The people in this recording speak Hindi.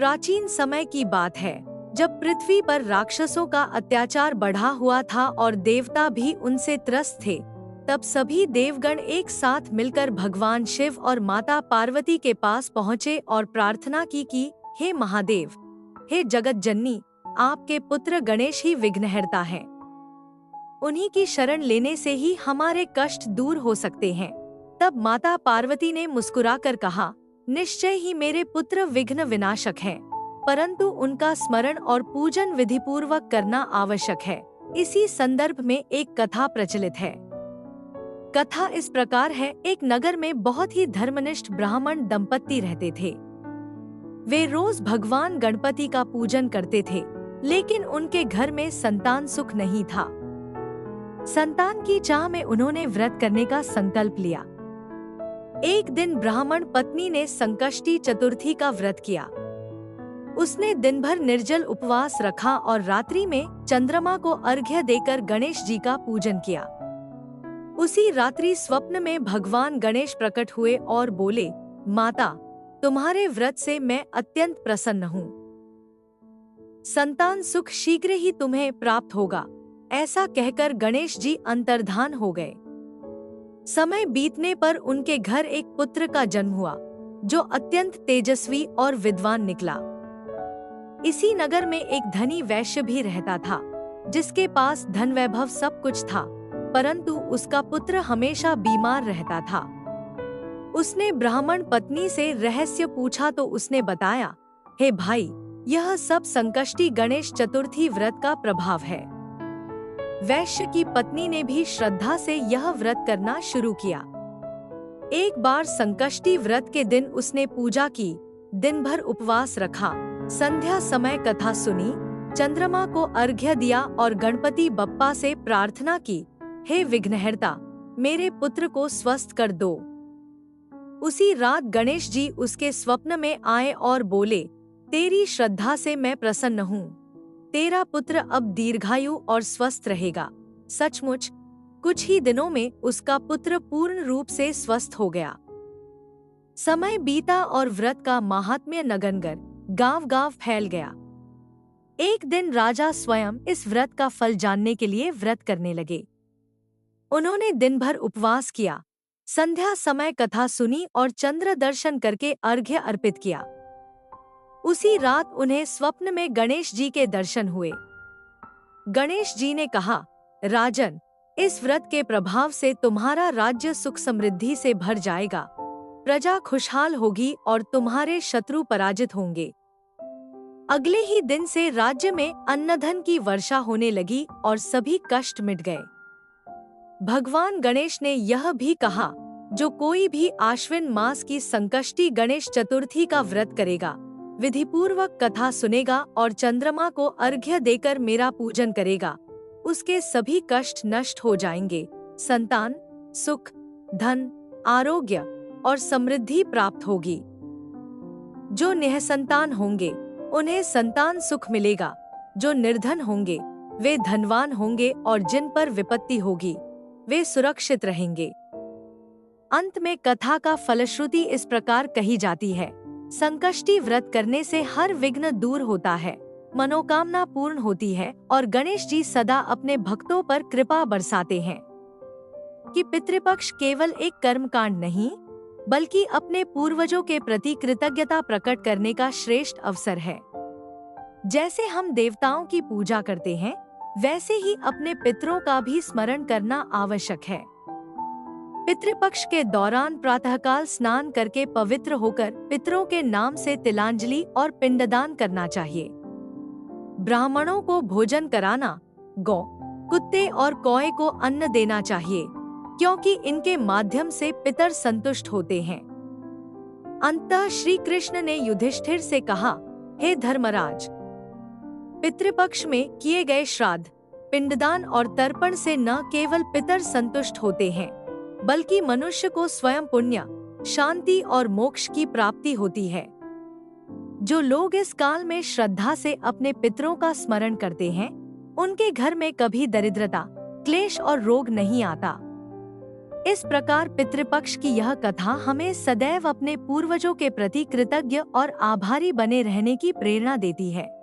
प्राचीन समय की बात है, जब पृथ्वी पर राक्षसों का अत्याचार बढ़ा हुआ था और देवता भी उनसे त्रस्त थे। तब सभी देवगण एक साथ मिलकर भगवान शिव और माता पार्वती के पास पहुँचे और प्रार्थना की कि हे महादेव, हे जगत जननी, आपके पुत्र गणेश ही विघ्नहर्ता हैं। उन्हीं की शरण लेने से ही हमारे कष्ट दूर हो सकते हैं। तब माता पार्वती ने मुस्कुराकर कहा, निश्चय ही मेरे पुत्र विघ्न विनाशक हैं, परंतु उनका स्मरण और पूजन विधिपूर्वक करना आवश्यक है। इसी संदर्भ में एक कथा प्रचलित है। कथा इस प्रकार है, एक नगर में बहुत ही धर्मनिष्ठ ब्राह्मण दंपत्ति रहते थे। वे रोज भगवान गणपति का पूजन करते थे, लेकिन उनके घर में संतान सुख नहीं था। संतान की चाह में उन्होंने व्रत करने का संकल्प लिया। एक दिन ब्राह्मण पत्नी ने संकष्टी चतुर्थी का व्रत किया। उसने दिन भर निर्जल उपवास रखा और रात्रि में चंद्रमा को अर्घ्य देकर गणेश जी का पूजन किया। उसी रात्रि स्वप्न में भगवान गणेश प्रकट हुए और बोले, माता, तुम्हारे व्रत से मैं अत्यंत प्रसन्न हूँ। संतान सुख शीघ्र ही तुम्हें प्राप्त होगा। ऐसा कहकर गणेश जी अंतर्धान हो गए। समय बीतने पर उनके घर एक पुत्र का जन्म हुआ, जो अत्यंत तेजस्वी और विद्वान निकला। इसी नगर में एक धनी वैश्य भी रहता था, जिसके पास धन वैभव सब कुछ था, परंतु उसका पुत्र हमेशा बीमार रहता था। उसने ब्राह्मण पत्नी से रहस्य पूछा तो उसने बताया, हे भाई, यह सब संकष्टी गणेश चतुर्थी व्रत का प्रभाव है। वैश्य की पत्नी ने भी श्रद्धा से यह व्रत करना शुरू किया। एक बार संकष्टी व्रत के दिन उसने पूजा की, दिन भर उपवास रखा, संध्या समय कथा सुनी, चंद्रमा को अर्घ्य दिया और गणपति बप्पा से प्रार्थना की, हे विघ्नहर्ता, मेरे पुत्र को स्वस्थ कर दो। उसी रात गणेश जी उसके स्वप्न में आए और बोले, तेरी श्रद्धा से मैं प्रसन्न हूँ। तेरा पुत्र अब दीर्घायु और स्वस्थ रहेगा। सचमुच कुछ ही दिनों में उसका पुत्र पूर्ण रूप से स्वस्थ हो गया। समय बीता और व्रत का महात्म्य नगर गांव-गांव फैल गया। एक दिन राजा स्वयं इस व्रत का फल जानने के लिए व्रत करने लगे। उन्होंने दिन भर उपवास किया, संध्या समय कथा सुनी और चंद्र दर्शन करके अर्घ्य अर्पित किया। उसी रात उन्हें स्वप्न में गणेश जी के दर्शन हुए। गणेश जी ने कहा, राजन, इस व्रत के प्रभाव से तुम्हारा राज्य सुख समृद्धि से भर जाएगा, प्रजा खुशहाल होगी और तुम्हारे शत्रु पराजित होंगे। अगले ही दिन से राज्य में अन्नधन की वर्षा होने लगी और सभी कष्ट मिट गए। भगवान गणेश ने यह भी कहा, जो कोई भी आश्विन मास की संकष्टी गणेश चतुर्थी का व्रत करेगा, विधिपूर्वक कथा सुनेगा और चंद्रमा को अर्घ्य देकर मेरा पूजन करेगा, उसके सभी कष्ट नष्ट हो जाएंगे। संतान, सुख, धन, आरोग्य और समृद्धि प्राप्त होगी। जो निःसंतान होंगे उन्हें संतान सुख मिलेगा, जो निर्धन होंगे वे धनवान होंगे और जिन पर विपत्ति होगी वे सुरक्षित रहेंगे। अंत में कथा का फलश्रुति इस प्रकार कही जाती है, संकष्टी व्रत करने से हर विघ्न दूर होता है, मनोकामना पूर्ण होती है और गणेश जी सदा अपने भक्तों पर कृपा बरसाते हैं। कि पितृपक्ष केवल एक कर्मकांड नहीं, बल्कि अपने पूर्वजों के प्रति कृतज्ञता प्रकट करने का श्रेष्ठ अवसर है। जैसे हम देवताओं की पूजा करते हैं, वैसे ही अपने पितरों का भी स्मरण करना आवश्यक है। पितृपक्ष के दौरान प्रातःकाल स्नान करके पवित्र होकर पितरों के नाम से तिलांजलि और पिंडदान करना चाहिए। ब्राह्मणों को भोजन कराना, गौ, कुत्ते और कौए को अन्न देना चाहिए, क्योंकि इनके माध्यम से पितर संतुष्ट होते हैं। अंततः श्री कृष्ण ने युधिष्ठिर से कहा, हे धर्मराज, पितृपक्ष में किए गए श्राद्ध, पिंडदान और तर्पण से न केवल पितर संतुष्ट होते हैं, बल्कि मनुष्य को स्वयं पुण्य, शांति और मोक्ष की प्राप्ति होती है। जो लोग इस काल में श्रद्धा से अपने पितरों का स्मरण करते हैं, उनके घर में कभी दरिद्रता, क्लेश और रोग नहीं आता। इस प्रकार पितृपक्ष की यह कथा हमें सदैव अपने पूर्वजों के प्रति कृतज्ञ और आभारी बने रहने की प्रेरणा देती है।